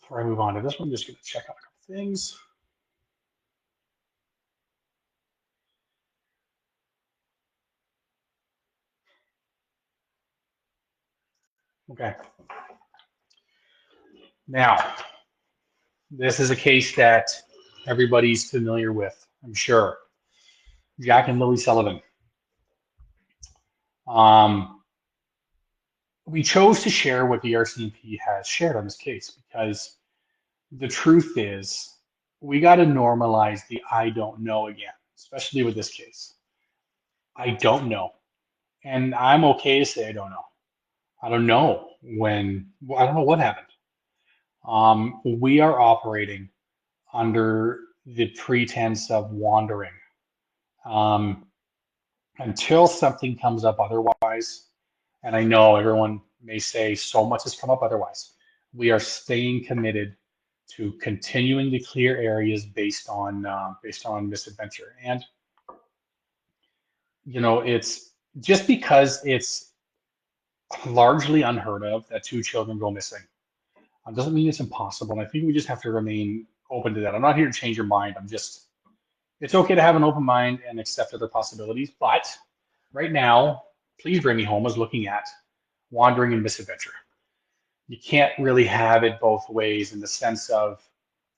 Before I move on to this one, I'm just going to check out a couple things. Okay. Now, this is a case that everybody's familiar with, I'm sure. Jack and Lily Sullivan. We chose to share what the RCMP has shared on this case because the truth is we got to normalize the I don't know again, especially with this case. I don't know. And I'm okay to say I don't know. I don't know I don't know what happened. We are operating under the pretense of wandering. Um, until something comes up otherwise, and I know everyone may say so much has come up otherwise, we are staying committed to continuing to clear areas based on misadventure. And it's just because it's largely unheard of that two children go missing. Doesn't mean it's impossible. And I think we just have to remain open to that. I'm not here to change your mind. It's okay to have an open mind and accept other possibilities. But right now, Please Bring Me Home is looking at wandering and misadventure. You can't really have it both ways in the sense of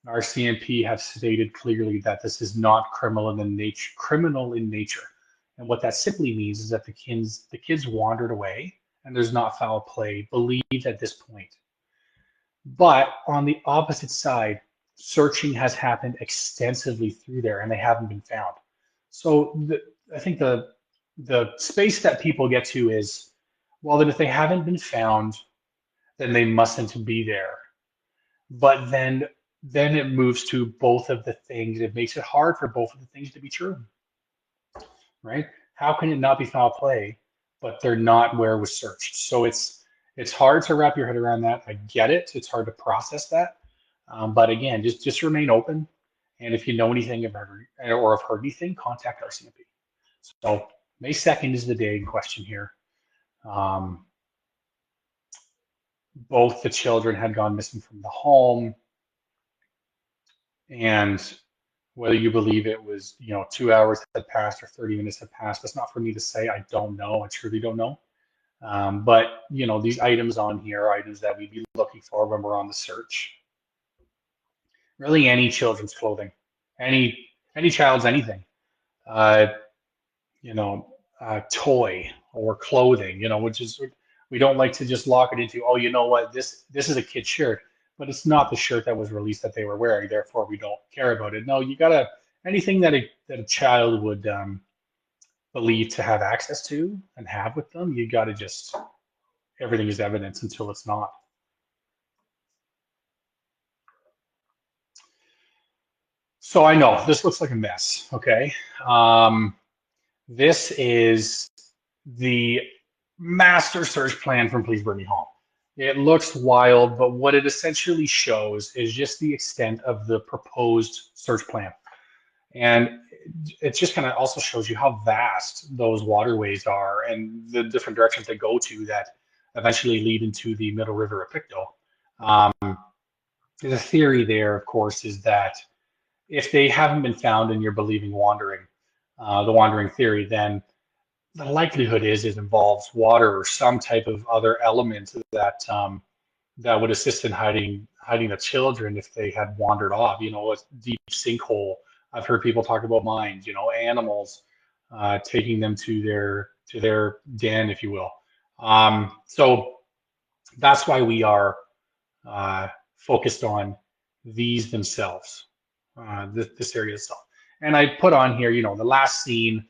RCMP have stated clearly that this is not criminal in nature. And what that simply means is that the kids wandered away and there's not foul play believed at this point. But on the opposite side, searching has happened extensively through there and they haven't been found. So I think the space that people get to is, well, then if they haven't been found, then they mustn't be there. But then it moves to both of the things. It makes it hard for both of the things to be true, right? How can it not be foul play, but they're not where it was searched? So it's hard to wrap your head around that. I get it. It's hard to process that. But again, just remain open. And if you know anything about or have heard anything, contact RCMP. So May 2nd is the day in question here. Both the children had gone missing from the home. And whether you believe it was, 2 hours had passed or 30 minutes had passed, that's not for me to say. I don't know. I truly don't know. But these items on here are items that we'd be looking for when we're on the search. Really, any children's clothing, any child's anything, toy or clothing, which is we don't like to just lock it into. Oh, you know what? This is a kid's shirt, but it's not the shirt that was released that they were wearing. Therefore, we don't care about it. No, you gotta anything that a child would believe to have access to and have with them. You gotta just everything is evidence until it's not. So I know this looks like a mess, okay? This is the master search plan from Please Bring Me Home. It looks wild, but what it essentially shows is just the extent of the proposed search plan. And it just kind of also shows you how vast those waterways are and the different directions they go to that eventually lead into the Middle River of Pictou. The theory there, of course, is that if they haven't been found and you're believing the wandering theory, then the likelihood is it involves water or some type of other element that would assist in hiding the children if they had wandered off. A deep sinkhole. I've heard people talk about mines. Animals taking them to their den, if you will. So that's why we are focused on these themselves. This area itself. And I put on here, the last scene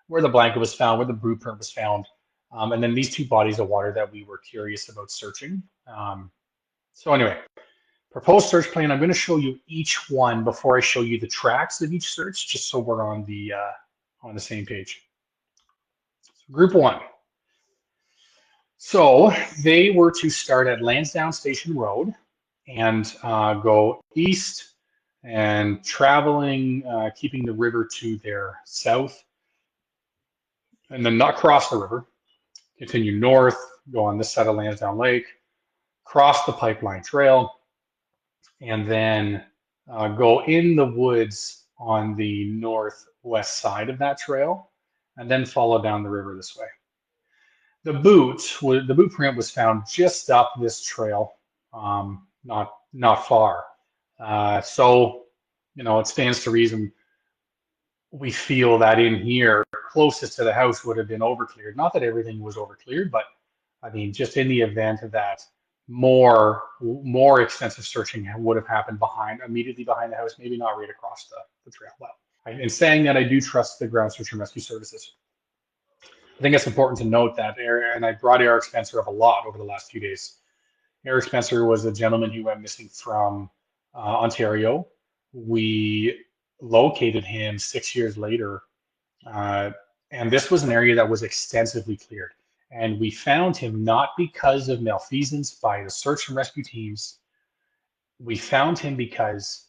where the blanket was found, where the blueprint was found, and then these two bodies of water that we were curious about searching. So anyway, proposed search plan. I'm going to show you each one before I show you the tracks of each search, just so we're on the same page. So group one. So they were to start at Lansdowne Station Road and go east and traveling, keeping the river to their south, and then not cross the river, continue north, go on this side of Lansdowne Lake, cross the pipeline trail, and then go in the woods on the northwest side of that trail, and then follow down the river this way. The boot print was found just up this trail, not far. So, it stands to reason we feel that in here, closest to the house, would have been overcleared. Not that everything was overcleared, but I mean, just in the event that more extensive searching would have happened immediately behind the house, maybe not right across the trail. But in saying that, I do trust the ground search and rescue services. I think it's important to note that, and I brought Eric Spencer up a lot over the last few days. Eric Spencer was a gentleman who went missing from Ontario. We located him 6 years later, uh, and this was an area that was extensively cleared. And we found him not because of malfeasance by the search and rescue teams. We found him because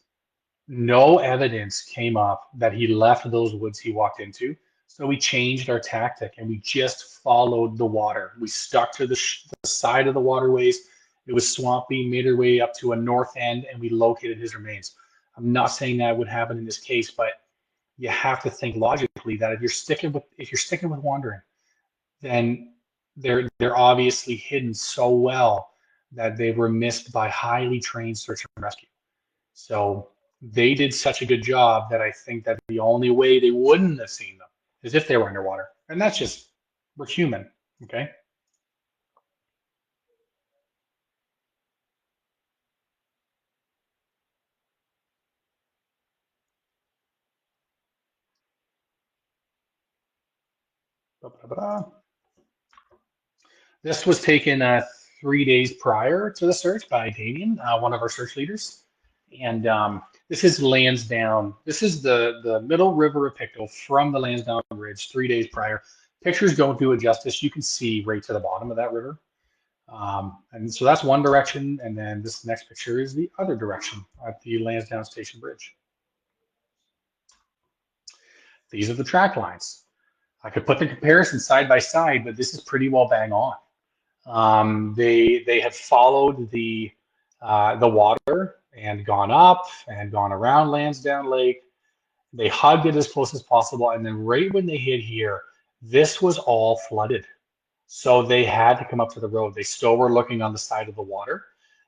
no evidence came up that he left those woods he walked into. So we changed our tactic and we just followed the water. We stuck to the side of the waterways. It was swampy, made our way up to a north end, and we located his remains. I'm not saying that would happen in this case, but you have to think logically that if you're sticking with wandering, then they're obviously hidden so well that they were missed by highly trained search and rescue. So they did such a good job that I think that the only way they wouldn't have seen them is if they were underwater. And that's just, we're human, okay? This was taken 3 days prior to the search by Damien, one of our search leaders. And this is Lansdowne. This is the middle river of Pictou from the Lansdowne Ridge 3 days prior. Pictures don't do it justice. You can see right to the bottom of that river. And so that's one direction. And then this next picture is the other direction at the Lansdowne Station Bridge. These are the track lines. I could put the comparison side by side, but this is pretty well bang on. They had followed the water and gone up and gone around Lansdowne Lake. They hugged it as close as possible, and then right when they hit here, this was all flooded. So they had to come up to the road. They still were looking on the side of the water.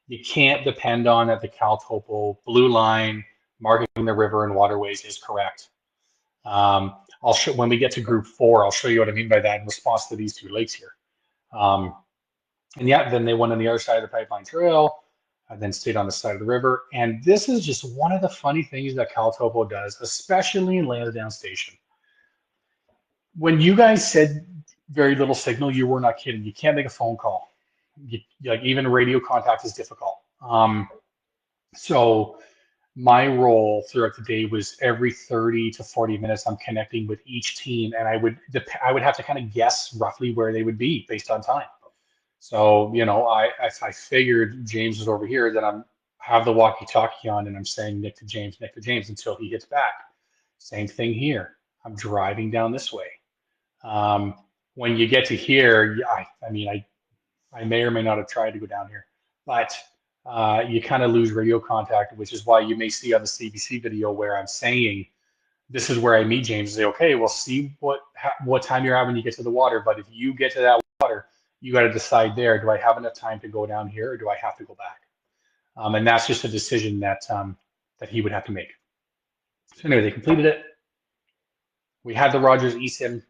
You can't depend on that the CalTopo blue line marking the river and waterways is correct. I'll show when we get to group 4, I'll show you what I mean by that in response to these two lakes here. And yeah, then they went on the other side of the pipeline trail and then stayed on the side of the river. And this is just one of the funny things that CalTopo does, especially in Lansdowne Station. When you guys said very little signal, you were not kidding. You can't make a phone call. Like even radio contact is difficult. So my role throughout the day was every 30 to 40 minutes, I'm connecting with each team, and I would have to kind of guess roughly where they would be based on time. So, if I figured James was over here, then I'm have the walkie-talkie on and I'm saying Nick to James until he hits back. Same thing here. I'm driving down this way. When you get to here, I may or may not have tried to go down here, but you kind of lose radio contact, which is why you may see on the CBC video where I'm saying, this is where I meet James and say, okay, we'll see what time you're at when you get to the water. But if you get to that water, you got to decide there, do I have enough time to go down here or do I have to go back? And that's just a decision that he would have to make. So anyway, they completed it. We had the Rogers eSIM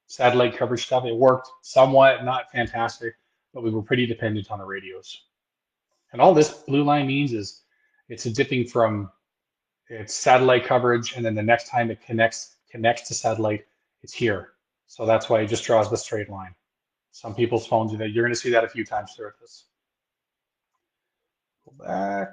satellite coverage stuff. It worked somewhat, not fantastic, but we were pretty dependent on the radios. And all this blue line means is it's a dipping from its satellite coverage, and then the next time it connects to satellite, it's here. So that's why it just draws the straight line. Some people's phones do that. You're going to see that a few times throughout this. Go back.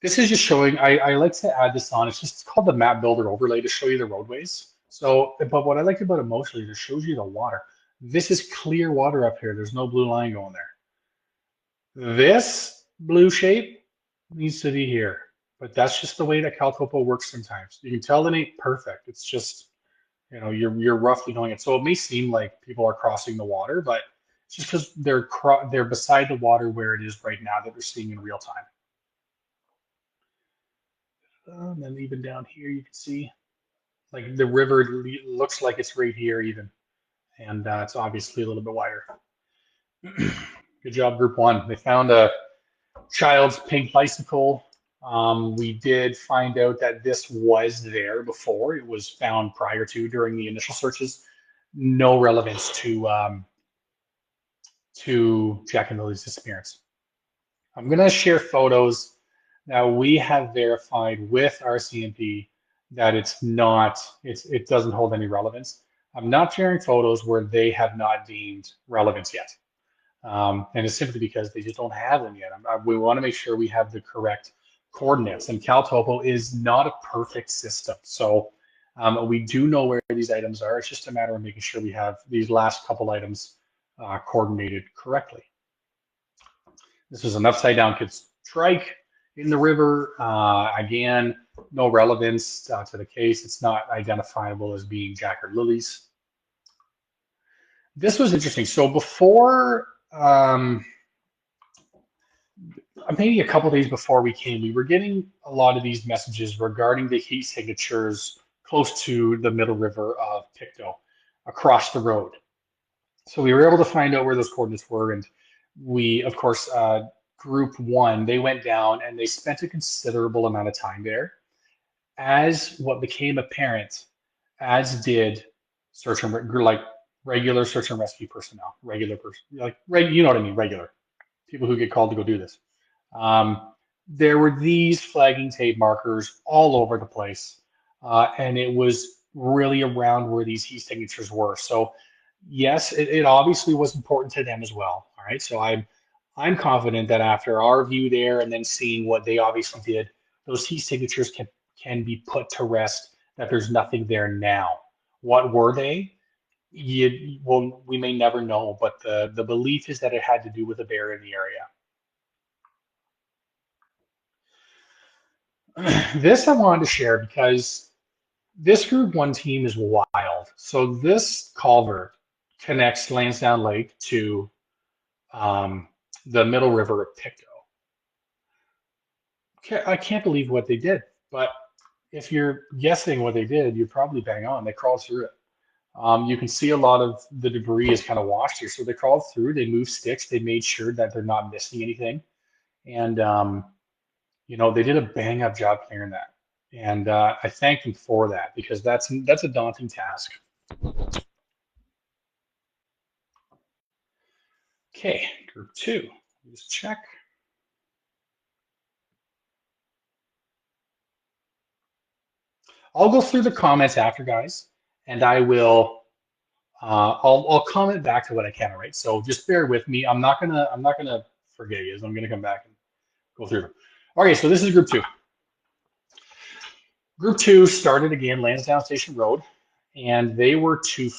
This is just showing, I like to add this on. It's called the map builder overlay to show you the roadways. So, but what I like about it mostly is it shows you the water. This is clear water up here. There's no blue line going there. This blue shape needs to be here. But that's just the way that CalTopo works sometimes. You can tell it ain't perfect. It's just, you know, you're roughly knowing it. So it may seem like people are crossing the water, but it's just because they're beside the water where it is right now that they're seeing in real time. And then even down here, you can see like the river looks like it's right here even, and it's obviously a little bit wider. Good job, Group 1. They found a child's pink bicycle. We did find out that this was there before. It was found prior to during the initial searches. No relevance to Jack and Lily's disappearance. I'm going to share photos that we have verified with RCMP that it doesn't hold any relevance. I'm not sharing photos where they have not deemed relevance yet. And it's simply because they just don't have them yet. We want to make sure we have the correct coordinates, and CalTopo is not a perfect system. So we do know where these items are. It's just a matter of making sure we have these last couple items coordinated correctly. This is an upside down kid's trike in the river. Again, no relevance to the case. It's not identifiable as being Jack or Lily's. This was interesting. So before, maybe a couple days before we came, we were getting a lot of these messages regarding the heat signatures close to the middle river of Pictou across the road. So we were able to find out where those coordinates were, and we, of course, Group 1, they went down and they spent a considerable amount of time there. As what became apparent, as did search and like regular search and rescue personnel, regular you know what I mean, regular people who get called to go do this. There were these flagging tape markers all over the place, and it was really around where these heat signatures were. So yes, it obviously was important to them as well. All right, so I'm confident that after our view there and then seeing what they obviously did, those heat signatures can be put to rest, that there's nothing there now. What were they? Well, we may never know, but the belief is that it had to do with a bear in the area. This I wanted to share because this Group 1 team is wild. So this culvert connects Lansdowne Lake to the middle river of Pictou. I can't believe what they did, but if you're guessing what they did, you're probably bang on. They crawled through it. You can see a lot of the debris is kind of washed here. So they crawled through, they moved sticks, they made sure that they're not missing anything. And, you know, they did a bang up job clearing that. And I thank them for that because that's a daunting task. Okay, Group 2, just check. I'll go through the comments after, guys, and I will. I'll comment back to what I can. All right, so just bear with me. I'm not gonna forget you. I'm gonna come back and go through them. Okay, so this is Group 2. Group 2 started again Lansdowne Station Road, and they were to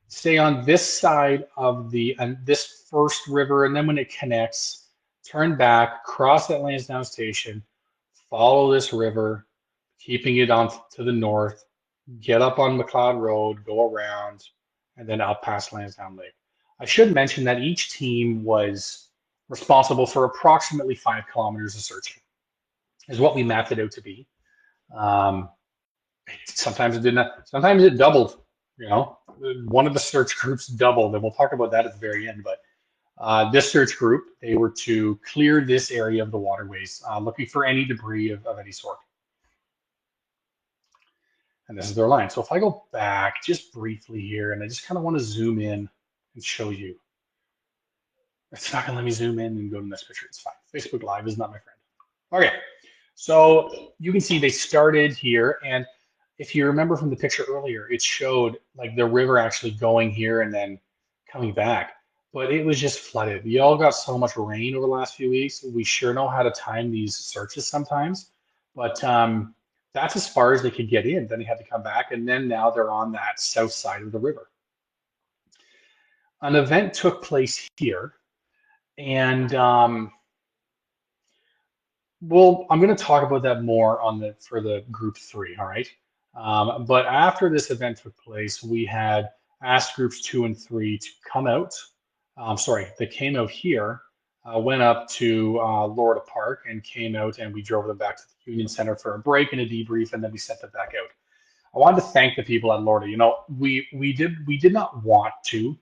stay on this side of this first river, and then when it connects, turn back, cross at Lansdowne Station, follow this river, keeping it on to the north, get up on McLeod Road, go around, and then out past Lansdowne Lake. I should mention that each team was responsible for approximately 5 kilometers of searching, is what we mapped it out to be. Sometimes it didn't. Sometimes it doubled. You know, one of the search groups doubled, and we'll talk about that at the very end. But this search group, they were to clear this area of the waterways, looking for any debris of any sort. And this is their line. So if I go back just briefly here, and I just kind of want to zoom in and show you. It's not going to let me zoom in and go to the next picture. It's fine. Facebook Live is not my friend. Okay, so you can see they started here, and if you remember from the picture earlier, it showed like the river actually going here and then coming back, but it was just flooded. We all got so much rain over the last few weeks. We sure know how to time these searches sometimes, but that's as far as they could get in. Then they had to come back, and then now they're on that south side of the river. An event took place here, and Well, I'm going to talk about that more on the for the group three, all right? But after this event took place, we had asked groups two and three to come out. Sorry, they came out here, went up to Lorda Park and came out, and we drove them back to the Union Center for a break and a debrief, and then we sent them back out. I wanted to thank the people at Lorda. You know, we did not want to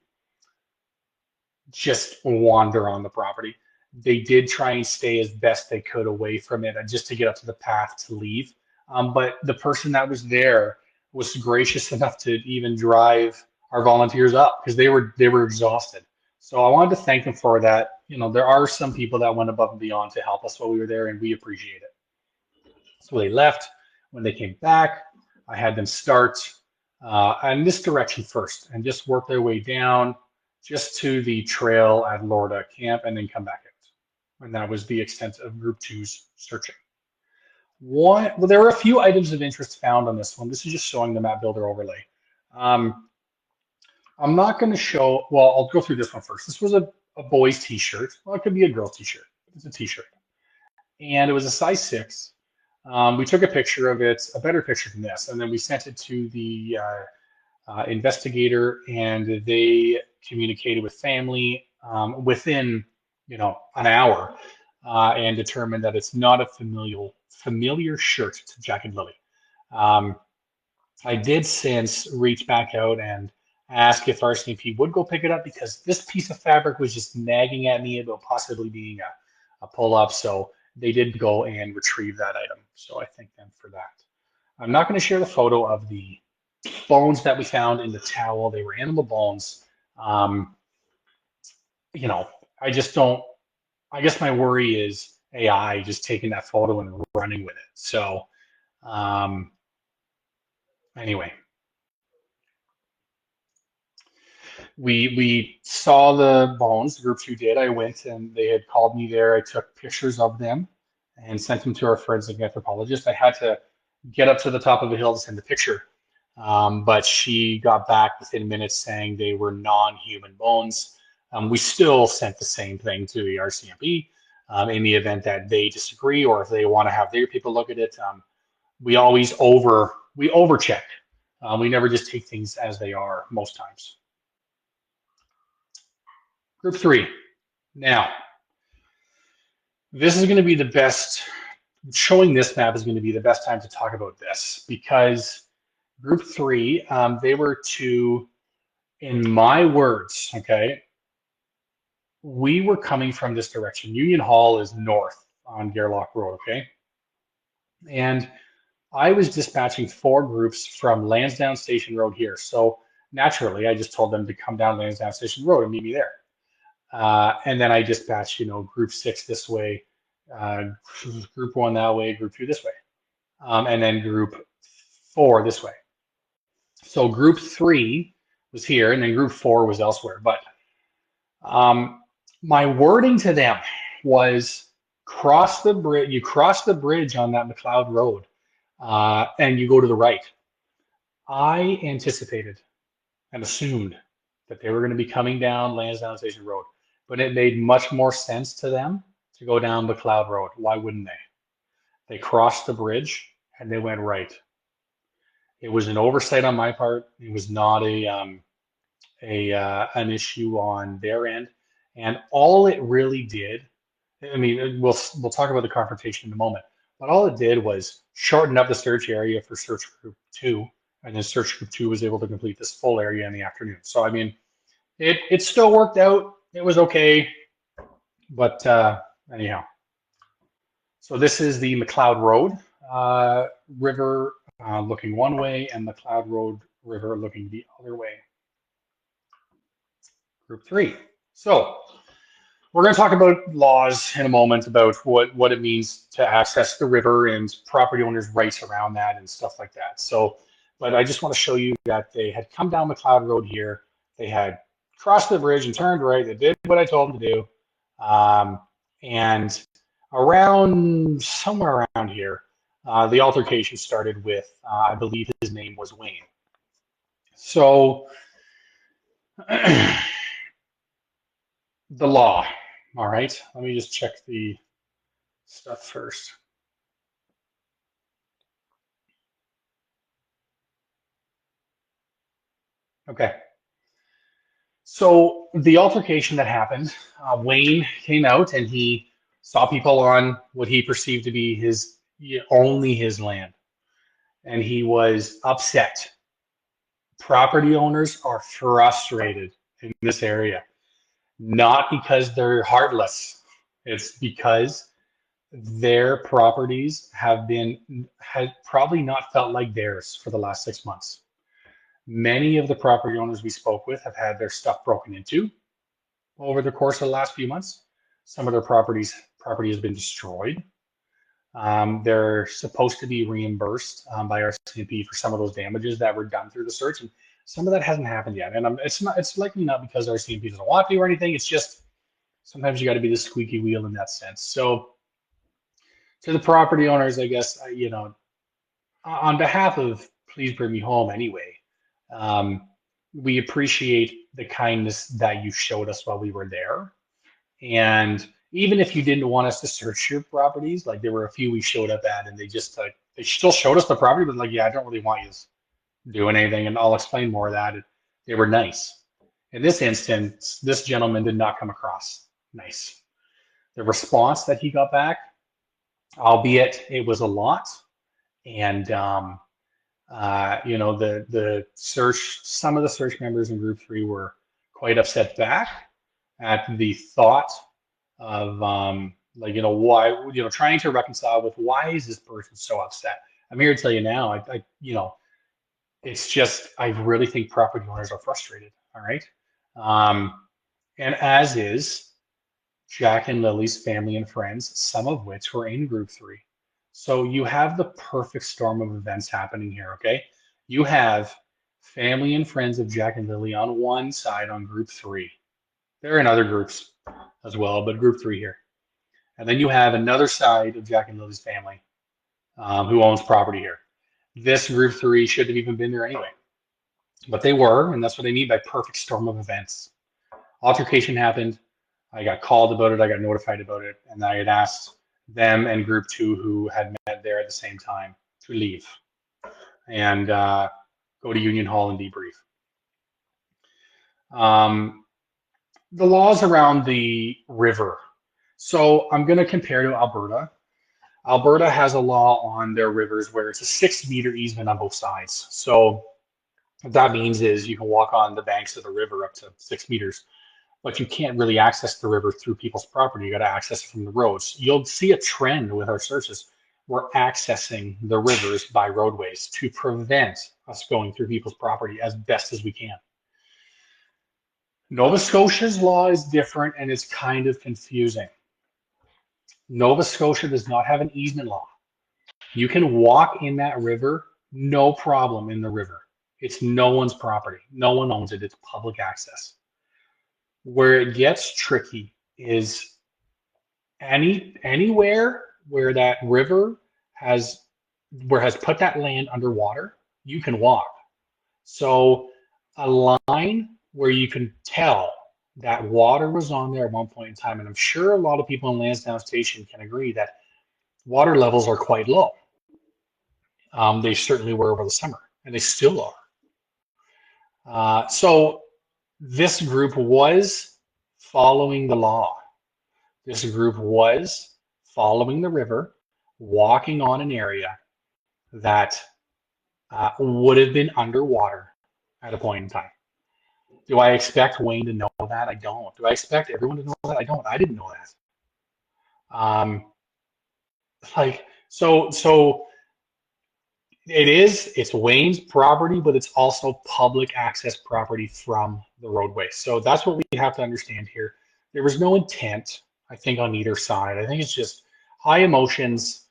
just wander on the property. They did try and stay as best they could away from it, and just to get up to the path to leave. But the person that was there was gracious enough to even drive our volunteers up because they were exhausted. So I wanted to thank them for that. You know, there are some people that went above and beyond to help us while we were there, and we appreciate it. So they left. When they came back, I had them start in this direction first and just work their way down just to the trail at Lorda Camp and then come back out. And that was the extent of Group Two's searching. Well, there were a few items of interest found on this one. This is just showing the map builder overlay. Um, I'm not going to show, well, I'll go through this one first. This was a boy's t-shirt. Well, it could be a girl's t-shirt. It's a t-shirt. And it was a size 6. We took a picture of it, a better picture than this, and then we sent it to the investigator, and they communicated with family within, an hour, and determined that it's not a familiar shirt to Jack and Lily. Um, I did since reach back out and ask if RCMP would go pick it up because this piece of fabric was just nagging at me about possibly being a pull-up. So they did go and retrieve that item. So I thank them for that. I'm not going to share the photo of the bones that we found in the towel. They were animal bones. Um, I just don't, I guess my worry is AI just taking that photo and running with it. So um, anyway, we saw the bones, the group two did. I went and they had called me there. I took pictures of them and sent them to our forensic anthropologist. I had to get up to the top of a hill to send the picture. But she got back within minutes saying they were non-human bones. We still sent the same thing to the RCMP in the event that they disagree or if they want to have their people look at it. We always we overcheck. We never just take things as they are most times. Group three. Now, this is going to be the best, showing this map is going to be the best time to talk about this because group three, they were to, in my words, okay, we were coming from this direction. Union Hall is north on Gerlach Road, okay? And I was dispatching 4 groups from Lansdowne Station Road here. So naturally, I just told them to come down Lansdowne Station Road and meet me there. And then I dispatched, group 6 this way, uh, group 1 that way, group 2 this way, and then group 4 this way. So group 3 was here, and then group 4 was elsewhere. But my wording to them was cross the bridge. You cross the bridge on that McLeod Road, and you go to the right. I anticipated and assumed that they were going to be coming down Lansdowne Station Road, but it made much more sense to them to go down McLeod Road. Why wouldn't they? They crossed the bridge and they went right. It was an oversight on my part. It was not an issue on their end, and all it really did, I mean, we'll talk about the confrontation in a moment, but all it did was shorten up the search area for search group 2, and then search group 2 was able to complete this full area in the afternoon. So I mean, it still worked out. It was okay, but anyhow. So this is the McLeod Road river looking one way, and McLeod Road river looking the other way. Group 3. So we're going to talk about laws in a moment about what it means to access the river and property owners' rights around that and stuff like that. So, but I just want to show you that they had come down McLeod Road here. They had crossed the bridge and turned right. They did what I told them to do. And somewhere around here, the altercation started with, I believe his name was Wayne. So the law. All right, let me just check the stuff first. Okay. So the altercation that happened, Wayne came out and he saw people on what he perceived to be his only his land, and he was upset. Property owners are frustrated in this area, not because they're heartless. It's because their properties had probably not felt like theirs for the last 6 months. Many of the property owners we spoke with have had their stuff broken into over the course of the last few months. Some of their property has been destroyed. They're supposed to be reimbursed by RCMP for some of those damages that were done through the search, and some of that hasn't happened yet. And it's not. It's likely not because RCMP doesn't want to or anything. It's just sometimes you got to be the squeaky wheel in that sense. So to the property owners, I guess on behalf of Please Bring Me Home anyway, um, we appreciate the kindness that you showed us while we were there. And even if you didn't want us to search your properties, like there were a few we showed up at and they just like they still showed us the property, but like, yeah, I don't really want you doing anything. And I'll explain more of that. They were nice. In this instance, this gentleman did not come across nice. The response that he got back, albeit it was a lot, and the search, some of the search members in group 3 were quite upset back at the thought of why, trying to reconcile with why is this person so upset. I'm here to tell you now, it's just, I really think property owners are frustrated. All right. And as is Jack and Lily's family and friends, some of which were in group 3. So you have the perfect storm of events happening here. Okay. You have family and friends of Jack and Lily on one side on group 3. They're in other groups as well, but group 3 here. And then you have another side of Jack and Lily's family who owns property here. This group 3 shouldn't have even been there anyway, but they were, and that's what I mean by perfect storm of events. Altercation happened. I got called about it. I got notified about it, and I had asked them and group 2 who had met there at the same time to leave and go to Union Hall and debrief. The laws around the river. So I'm going to compare to Alberta. Alberta has a law on their rivers where it's a 6-meter easement on both sides. So what that means is you can walk on the banks of the river up to 6 meters, but you can't really access the river through people's property. You got to access it from the roads. You'll see a trend with our searches. We're accessing the rivers by roadways to prevent us going through people's property as best as we can. Nova Scotia's law is different and it's kind of confusing. Nova Scotia does not have an easement law. You can walk in that river, no problem in the river. It's no one's property. No one owns it. It's public access. Where it gets tricky is anywhere where that river has put that land underwater, you can walk. So a line where you can tell that water was on there at one point in time, and I'm sure a lot of people in Lansdowne Station can agree that water levels are quite low. They certainly were over the summer, and they still are. So this group was following the law. This group was following the river, walking on an area that would have been underwater at a point in time. Do I expect Wayne to know that? I don't. Do I expect everyone to know that? I don't. I didn't know that. So it's Wayne's property, but it's also public access property from the roadway. So that's what we have to understand here. There was no intent, I think, on either side. I think it's just high emotions,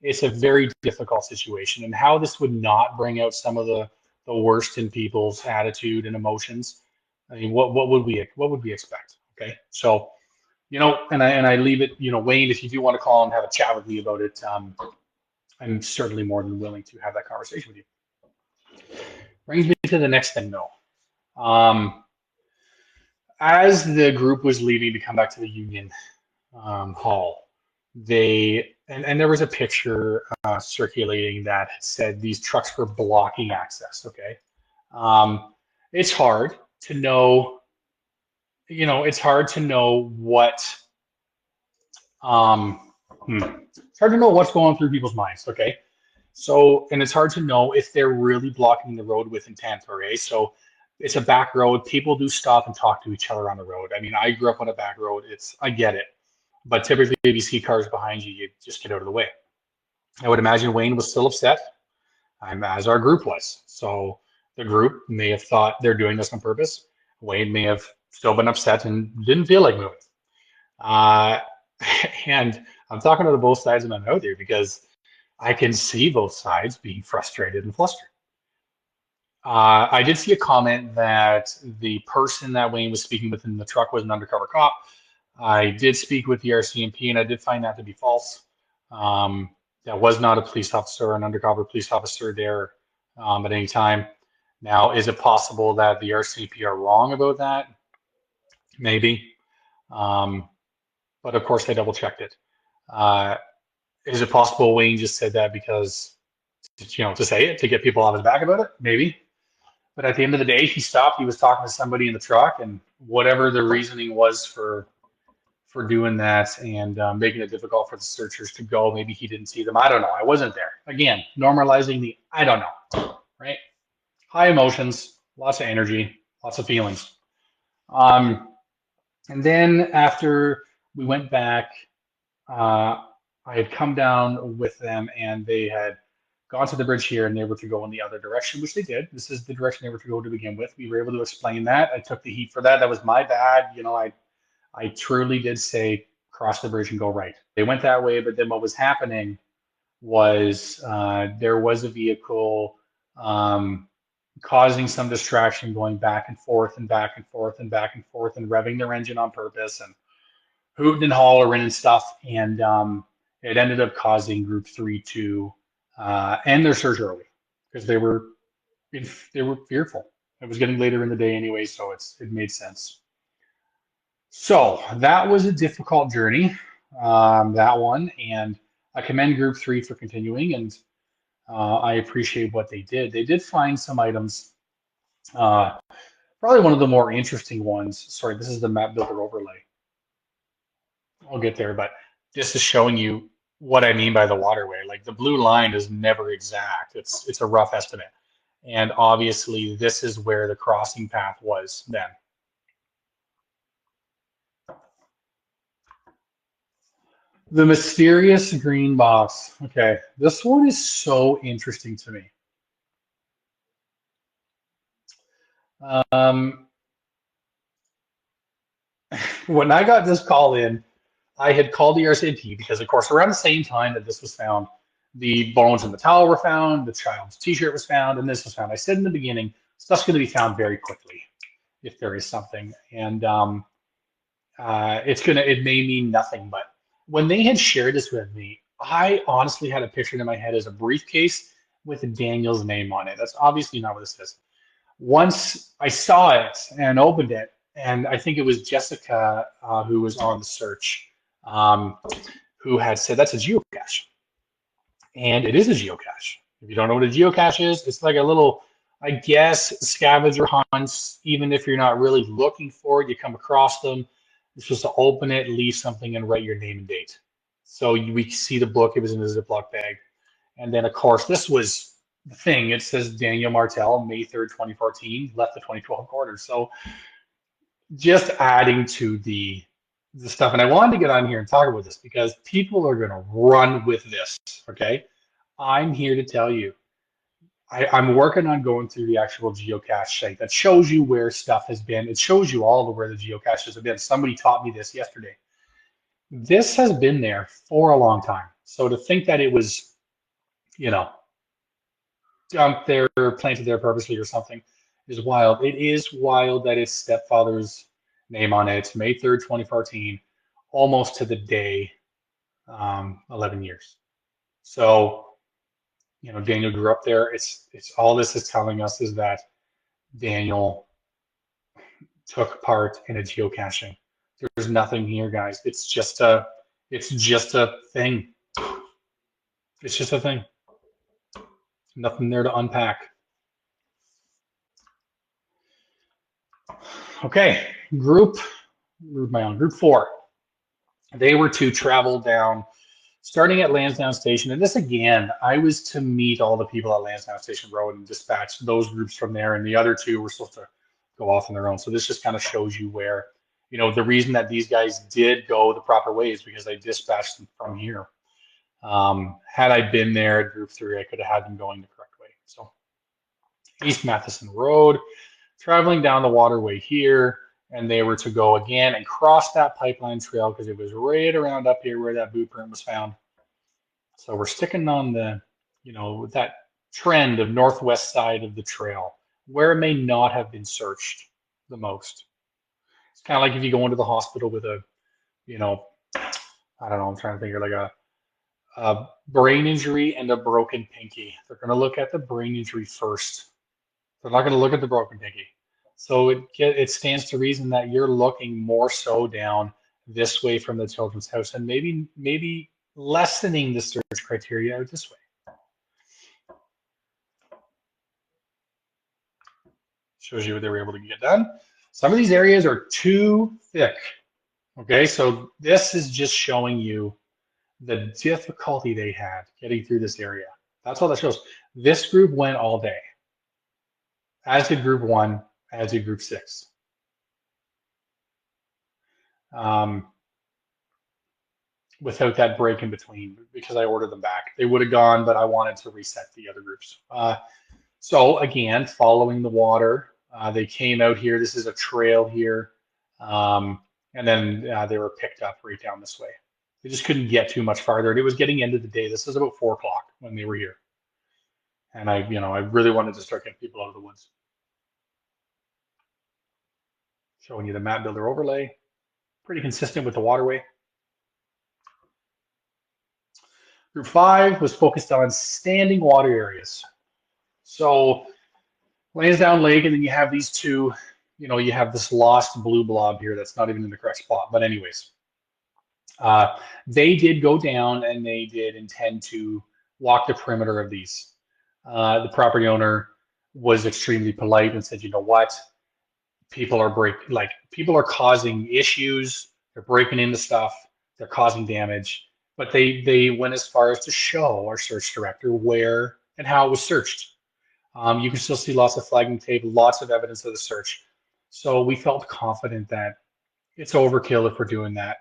it's a very difficult situation, and how this would not bring out some of the worst in people's attitude and emotions. I mean, what would we expect? Okay, so and I leave it. Wayne, if you do want to call and have a chat with me about it, I'm certainly more than willing to have that conversation with you. Brings me to the next thing, though. As the group was leaving to come back to the Union Hall, and there was a picture circulating that said these trucks were blocking access. Okay, um, it's hard to know. It's hard to know what. Um, it's hard to know what's going through people's minds. Okay, so, and it's hard to know if they're really blocking the road with intent. Okay, so it's a back road. People do stop and talk to each other on the road. I mean, I grew up on a back road. I get it. But typically, if you see cars behind you, you just get out of the way. I would imagine Wayne was still upset, as our group was. So the group may have thought they're doing this on purpose. Wayne may have still been upset and didn't feel like moving. Uh, and I'm talking to both sides when I'm out there because I can see both sides being frustrated and flustered. I did see a comment that the person that Wayne was speaking with in the truck was an undercover cop. I did speak with the RCMP, and I did find that to be false. Um, that was not a police officer or an undercover police officer there at any time. Now, is it possible that the RCMP are wrong about that? Maybe. Um, but of course, I double checked it. Uh, is it possible Wayne just said that because, to say it, to get people off his back about it? Maybe. But at the end of the day, he stopped. He was talking to somebody in the truck, and whatever the reasoning was for doing that and making it difficult for the searchers to go, maybe he didn't see them. I don't know. I wasn't there. Again, normalizing the I don't know, right? High emotions, lots of energy, lots of feelings. Um, and then after we went back, uh, I had come down with them, and they had gone to the bridge here, and they were to go in the other direction, which they did. This is the direction they were to go to begin with. We were able to explain that. I took the heat for that. That was my bad. I truly did say cross the bridge and go right. They went that way, but then what was happening was there was a vehicle um, causing some distraction, going back and forth and back and forth and back and forth and revving their engine on purpose and hooting and hollering and stuff. And it ended up causing Group 3 to end their search early because they were fearful. It was getting later in the day anyway, so it made sense. So that was a difficult journey, that one, and I commend Group 3 for continuing, and I appreciate what they did. They did find some items. Uh, Probably one of the more interesting ones. Sorry, this is the map builder overlay. I'll get there, but this is showing you what I mean by the waterway. Like the blue line is never exact. It's a rough estimate, and obviously this is where the crossing path was then. The mysterious green box. Okay, this one is so interesting to me. Um, when I got this call in, I had called the RCMP because, of course, around the same time that this was found, the bones in the towel were found, the child's T-shirt was found, and this was found. I said in the beginning, stuff's going to be found very quickly if there is something, and it may mean nothing. But when they had shared this with me, I honestly had a picture in my head as a briefcase with Daniel's name on it. That's obviously not what this is. Once I saw it and opened it, and I think it was Jessica who was on the search, um, who had said that's a geocache, and it is a geocache. If you don't know what a geocache is, it's like a little, I guess, scavenger hunts. Even if you're not really looking for it, you come across them. It's just to open it, leave something, and write your name and date. So we see the book. It was in a Ziploc bag. And then, of course, this was the thing. It says Daniel Martel, May 3rd, 2014, left the 2012 quarter. So just adding to the stuff. And I wanted to get on here and talk about this because people are going to run with this. Okay. I'm here to tell you, I'm working on going through the actual geocache site that shows you where stuff has been. It shows you all of where the geocaches have been. Somebody taught me this yesterday. This has been there for a long time. So to think that it was, you know, dumped there, planted there purposely or something is wild. It is wild that his stepfather's name on it. It's May 3rd, 2014, almost to the day, 11 years. So, Daniel grew up there. It's all this is telling us is that Daniel took part in a geocaching. There's nothing here, guys. It's just a thing. It's just a thing. Nothing there to unpack. Okay, group Group 4. They were to travel down, starting at Lansdowne Station. And this again, I was to meet all the people at Lansdowne Station Road and dispatch those groups from there. And the other two were supposed to go off on their own. So this just kind of shows you where, the reason that these guys did go the proper way is because I dispatched them from here. Had I been there at Group 3, I could have had them going the correct way. So East Matheson Road, traveling down the waterway here, and they were to go again and cross that pipeline trail because it was right around up here where that boot print was found. So we're sticking on the, that trend of northwest side of the trail where it may not have been searched the most. It's kind of like if you go into the hospital with a, I don't know, I'm trying to think of like a brain injury and a broken pinky. They're going to look at the brain injury first. They're not going to look at the broken pinky. So it stands to reason that you're looking more so down this way from the children's house and maybe lessening the search criteria out this way. Shows you what they were able to get done. Some of these areas are too thick. Okay, so this is just showing you the difficulty they had getting through this area. That's all that shows. This group went all day, as did Group 1, as did Group 6. Without that break in between, because I ordered them back. They would have gone, but I wanted to reset the other groups. So again, following the water, they came out here. This is a trail here. And then they were picked up right down this way. They just couldn't get too much farther. And it was getting into the day. This was about 4 o'clock when they were here. And I really wanted to start getting people out of the woods. Showing you the map builder overlay. Pretty consistent with the waterway. Group 5 was focused on standing water areas. So Lansdowne Lake, and then you have these two, you have this lost blue blob here that's not even in the correct spot. But anyways, they did go down and they did intend to walk the perimeter of these. The property owner was extremely polite and said, you know what? People are causing issues. They're breaking into stuff. They're causing damage. But they went as far as to show our search director where and how it was searched. You can still see lots of flagging tape, lots of evidence of the search. So we felt confident that it's overkill if we're doing that.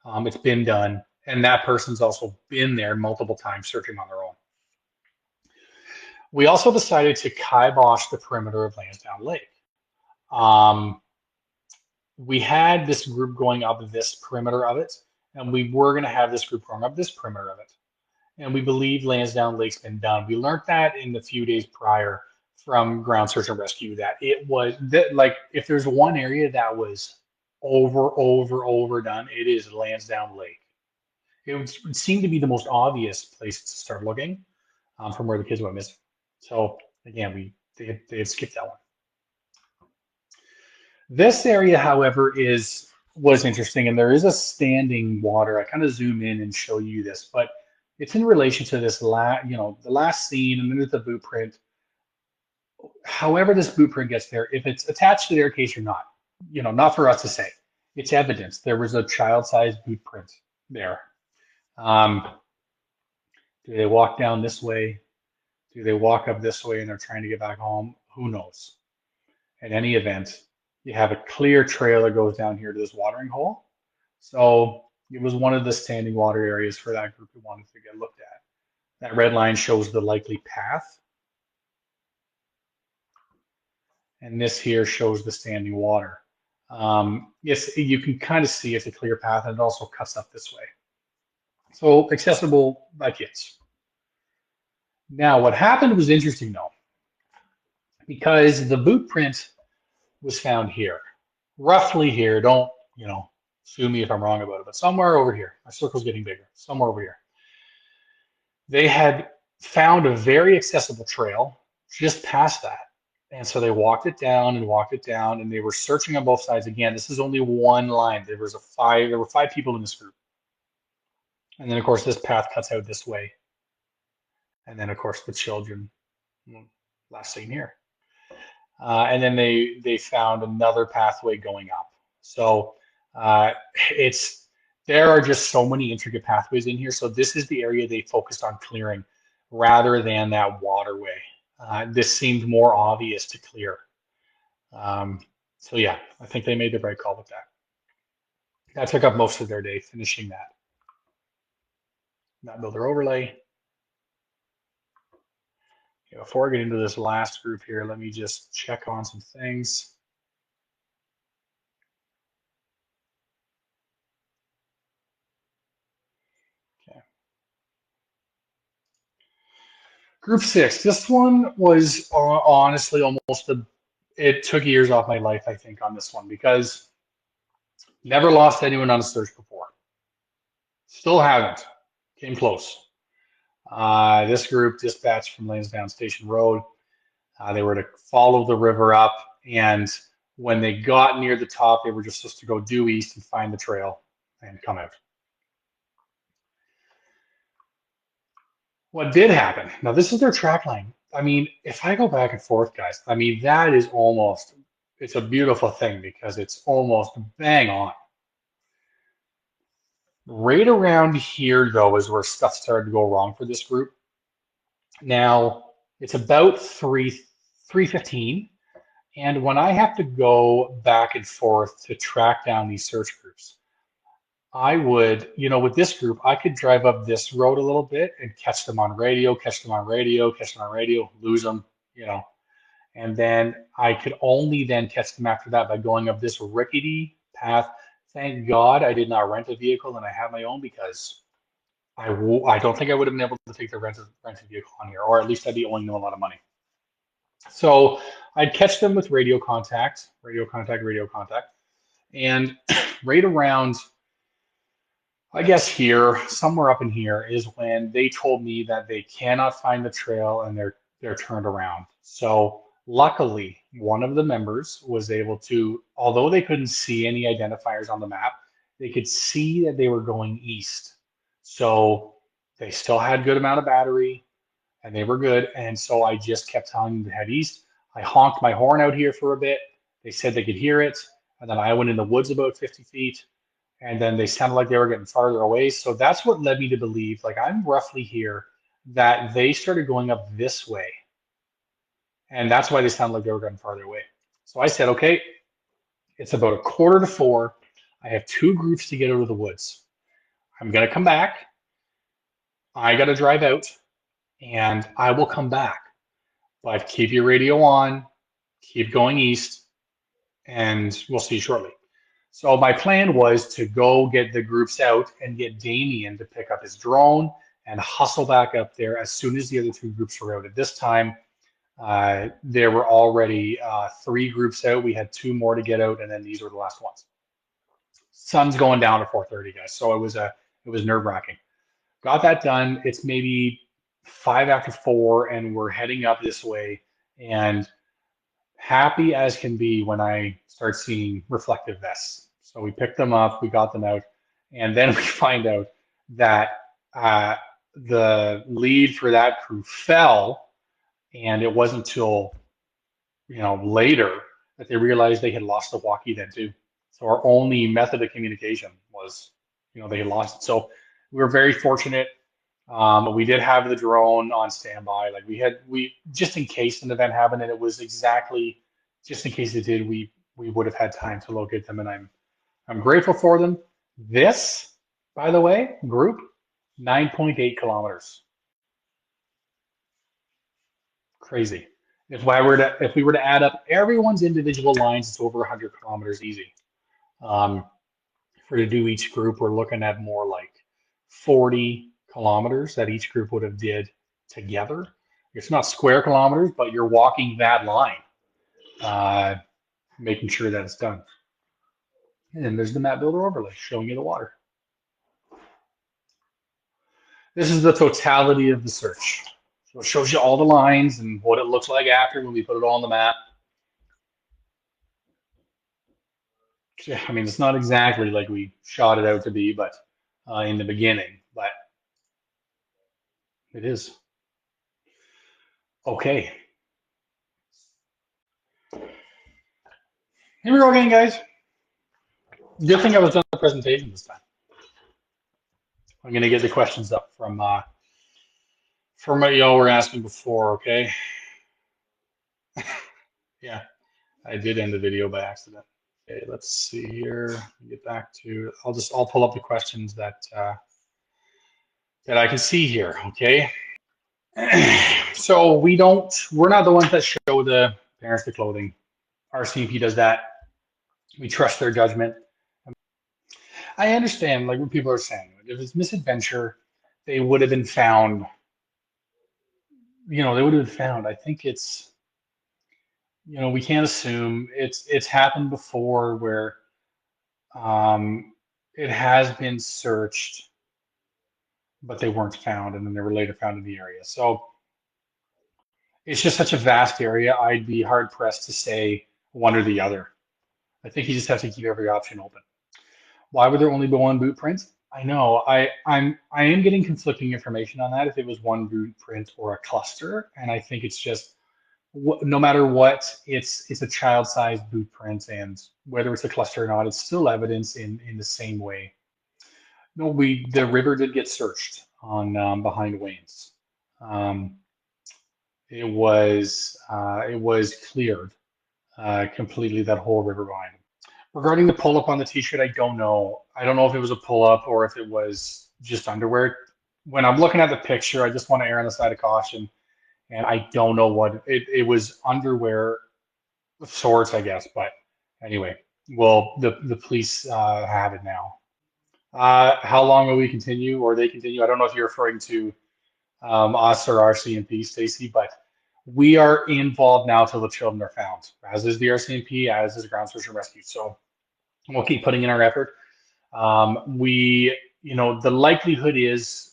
It's been done. And that person's also been there multiple times searching on their own. We also decided to kibosh the perimeter of Lansdowne Lake. We had this group going up this perimeter of it, and we were going to have this group going up this perimeter of it. And we believe Lansdowne Lake's been done. We learned that in the few days prior from ground search and rescue that it was that, like, if there's one area that was overdone, it is Lansdowne Lake. It seemed to be the most obvious place to start looking from where the kids went missing. So again, they had skipped that one. This area, however, was interesting, and there is a standing water. I kind of zoom in and show you this, but it's in relation to this the last scene, and then there's the boot print. However this boot print gets there, if it's attached to their case or not, not for us to say. It's evidence. There was a child-sized boot print there. Do they walk down this way? Do they walk up this way and they're trying to get back home? Who knows? In any event, you have a clear trail that goes down here to this watering hole. So it was one of the standing water areas for that group who wanted to get looked at. That red line shows the likely path. And this here shows the standing water. Yes, you can kind of see it's a clear path, and it also cuts up this way. So accessible by kids. Now, what happened was interesting though, because the boot print was found here, roughly here. Don't, sue me if I'm wrong about it, but somewhere over here. My circle's getting bigger. Somewhere over here. They had found a very accessible trail just past that. And so they walked it down and walked it down, and they were searching on both sides. Again, this is only one line. There were five people in this group. And then of course this path cuts out this way. And then of course the children, last scene here. And then they found another pathway going up. So uh, it's there are just so many intricate pathways in here. So this is the area they focused on clearing rather than that waterway. This seemed more obvious to clear. Um, so yeah, I think they made the right call with that. That took up most of their day finishing that. Map builder overlay. Okay, before I get into this last group here, let me just check on some things. Okay. Group 6. This one was honestly it took years off my life, I think, on this one because never lost anyone on a search before. Still haven't. Came close. This group dispatched from Lansdowne Station Road. They were to follow the river up, and when they got near the top, they were just supposed to go due east and find the trail and come out. What did happen? Now, this is their track line. I mean, if I go back and forth, guys, I mean, that is almost, it's a beautiful thing because it's almost bang on. Right around here, though, is where stuff started to go wrong for this group. Now, it's about 3:15, and when I have to go back and forth to track down these search groups, I would, with this group, I could drive up this road a little bit and catch them on radio, catch them on radio, catch them on radio, lose them, and then I could only then catch them after that by going up this rickety path. Thank God I did not rent a vehicle and I have my own because I don't think I would have been able to take the rented vehicle on here, or at least I'd be owing them a lot of money. So I'd catch them with radio contact, radio contact, radio contact, and right around, I guess here, somewhere up in here, is when they told me that they cannot find the trail and they're turned around. So luckily, one of the members was able to, although they couldn't see any identifiers on the map, they could see that they were going east. So they still had good amount of battery and they were good. And so I just kept telling them to head east. I honked my horn out here for a bit. They said they could hear it. And then I went in the woods about 50 feet. And then they sounded like they were getting farther away. So that's what led me to believe, like I'm roughly here, that they started going up this way. And that's why they sounded like they were getting farther away. So I said, okay, it's about 3:45. I have two groups to get out of the woods. I'm going to come back. I got to drive out and I will come back. But keep your radio on, keep going east, and we'll see you shortly. So my plan was to go get the groups out and get Damien to pick up his drone and hustle back up there as soon as the other two groups were out. At this time, there were already three groups out. We had two more to get out, and then these were the last ones. Sun's going down at 4:30, guys. So it was nerve-wracking. Got that done. It's maybe 4:05, and we're heading up this way. And happy as can be when I start seeing reflective vests. So we picked them up, we got them out, and then we find out that the lead for that crew fell, and it wasn't until later that they realized they had lost the walkie then too. So our only method of communication was, they had lost it. So we were very fortunate. We did have the drone on standby. Like we just in case an event happened, and it was exactly just in case it did, we would have had time to locate them, and I'm grateful for them. This, by the way, group 9.8 kilometers. Crazy. If we were to add up everyone's individual lines, it's over 100 kilometers easy. For to do each group, we're looking at more like 40 kilometers that each group would have did together. It's not square kilometers, but you're walking that line, making sure that it's done. And then there's the map builder overlay showing you the water. This is the totality of the search. So it shows you all the lines and what it looks like after when we put it all on the map. Yeah, I mean, it's not exactly like we shot it out to be, but in the beginning, but it is. Okay, here we go again, guys. Good thing I was done the presentation this time. I'm gonna get the questions up from what y'all were asking before. Okay, yeah, I did end the video by accident. Okay, let's see here. Get back to. I'll pull up the questions that I can see here. Okay. So we're not the ones that show the parents the clothing. RCMP does that. We trust their judgment. I understand, like what people are saying. If it's misadventure, they would have been found. They would have been found. I think it's, we can't assume it's happened before where it has been searched, but they weren't found, and then they were later found in the area. So it's just such a vast area. I'd be hard pressed to say one or the other. I think you just have to keep every option open. Why would there only be one boot print? I know. I am getting conflicting information on that. If it was one boot print or a cluster, and I think it's just no matter what, it's a child-sized boot print, and whether it's a cluster or not, it's still evidence in the same way. No, the river did get searched on behind Wayne's. Um, it was cleared completely, that whole river behind him. Regarding the pull-up on the t-shirt, I don't know. I don't know if it was a pull-up or if it was just underwear. When I'm looking at the picture, I just want to err on the side of caution, and I don't know what it was. Underwear of sorts, I guess. But anyway, well, the police have it now. How long will we continue, or they continue? I don't know if you're referring to us or RCMP, Stacy, but we are involved now till the children are found, as is the RCMP, as is Ground Search and Rescue. So we'll keep putting in our effort. The likelihood is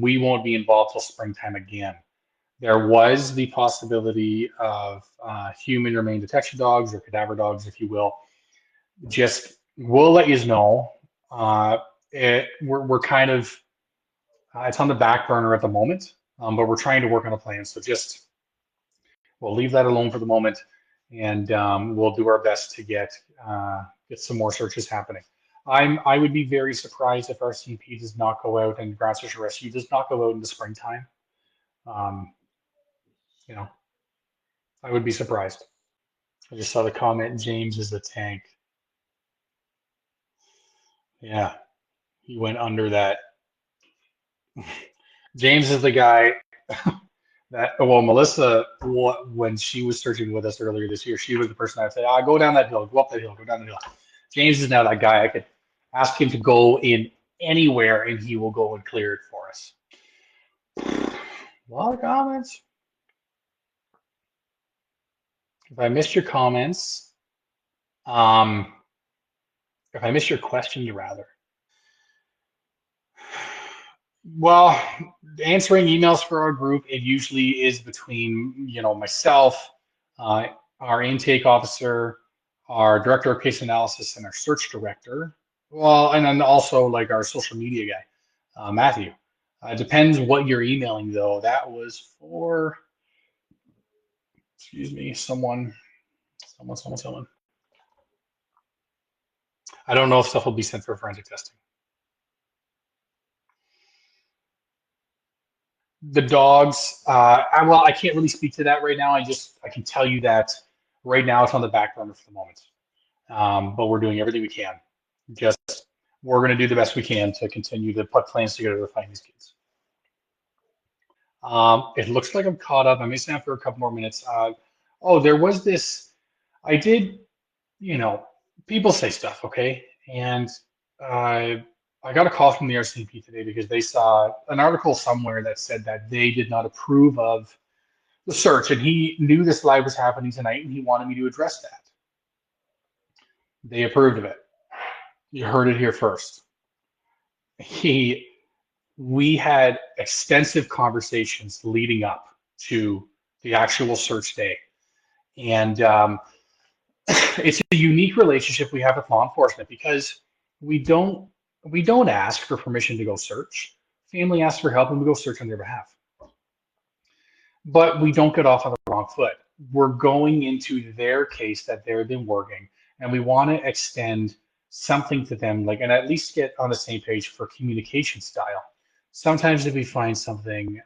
we won't be involved till springtime again. There was the possibility of human remain detection dogs or cadaver dogs, if you will. Just we'll let you know. We're kind of it's on the back burner at the moment, but we're trying to work on a plan. So just we'll leave that alone for the moment, and we'll do our best to get some more searches happening. I would be very surprised if RCMP does not go out and Ground Search and Rescue does not go out in the springtime. Um, you know, I would be surprised. I just saw the comment, James is a tank. Yeah, he went under that. James is the guy well, Melissa, when she was searching with us earlier this year, she was the person I'd say, go down that hill, go up that hill, go down the hill. James is now that guy. I could ask him to go in anywhere and he will go and clear it for us. A lot of comments. If I missed your comments, if I missed your questions, rather. Well, answering emails for our group, it usually is between, myself, our intake officer, our director of case analysis, and our search director. Well, and then also like our social media guy, Matthew. Depends what you're emailing, though. That was for, excuse me, someone. I don't know if stuff will be sent for forensic testing. The dogs, I can't really speak to that right now. I can tell you that right now it's on the back burner for the moment. But we're doing everything we can. Just we're going to do the best we can to continue to put plans together to find these kids. It looks like I'm caught up. I may stand for a couple more minutes. There was this. I did, people say stuff, okay? And I got a call from the RCMP today because they saw an article somewhere that said that they did not approve of the search, and he knew this live was happening tonight, and he wanted me to address that. They approved of it. You heard it here first. we had extensive conversations leading up to the actual search day. And it's a unique relationship we have with law enforcement because we don't we don't ask for permission to go search. Family asks for help and we go search on their behalf. But we don't get off on the wrong foot. We're going into their case that they've been working, and we want to extend something to them, like, and at least get on the same page for communication style. Sometimes if we find something,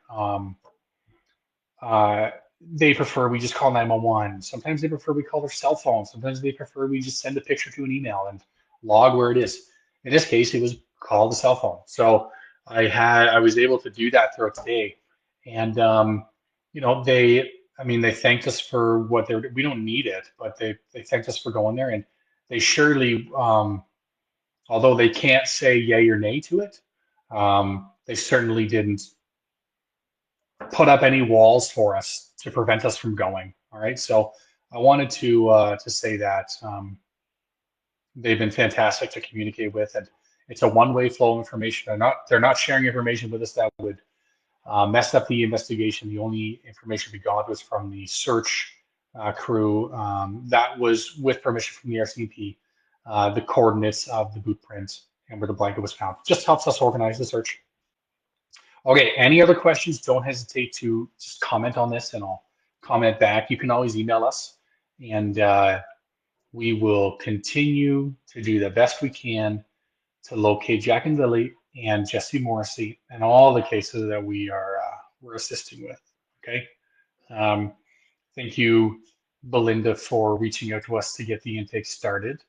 uh, they prefer we just call 911. Sometimes they prefer we call their cell phone. Sometimes they prefer we just send a picture to an email and log where it is. In this case, it was call the cell phone. So I was able to do that throughout the day, and I mean, they thanked us for what they're. We don't need it, but they thanked us for going there, and they surely, although they can't say yay or nay to it, they certainly didn't put up any walls for us to prevent us from going. All right, so I wanted to say that they've been fantastic to communicate with, and it's a one-way flow of information. They're not sharing information with us that would mess up the investigation. The only information we got was from the search crew that was with permission from the RCMP, the coordinates of the boot print and where the blanket was found. Just helps us organize the search. Okay, any other questions? Don't hesitate to just comment on this and I'll comment back. You can always email us and we will continue to do the best we can to locate Jack and Lily and Jesse Morrissey and all the cases that we're assisting with. Okay. Um, thank you, Belinda, for reaching out to us to get the intake started.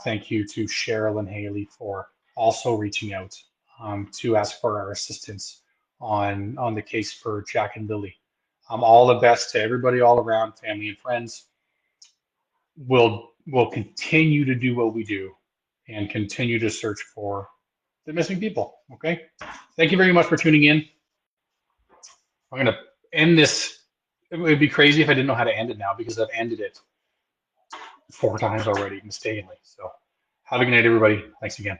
Thank you to Cheryl and Haley for also reaching out to ask for our assistance on the case for Jack and Lily. All the best to everybody all around, family and friends. We'll continue to do what we do and continue to search for the missing people. Okay. Thank you very much for tuning in. I'm going to end this. It would be crazy if I didn't know how to end it now because I've ended it 4 times already mistakenly. So have a good night, everybody. Thanks again.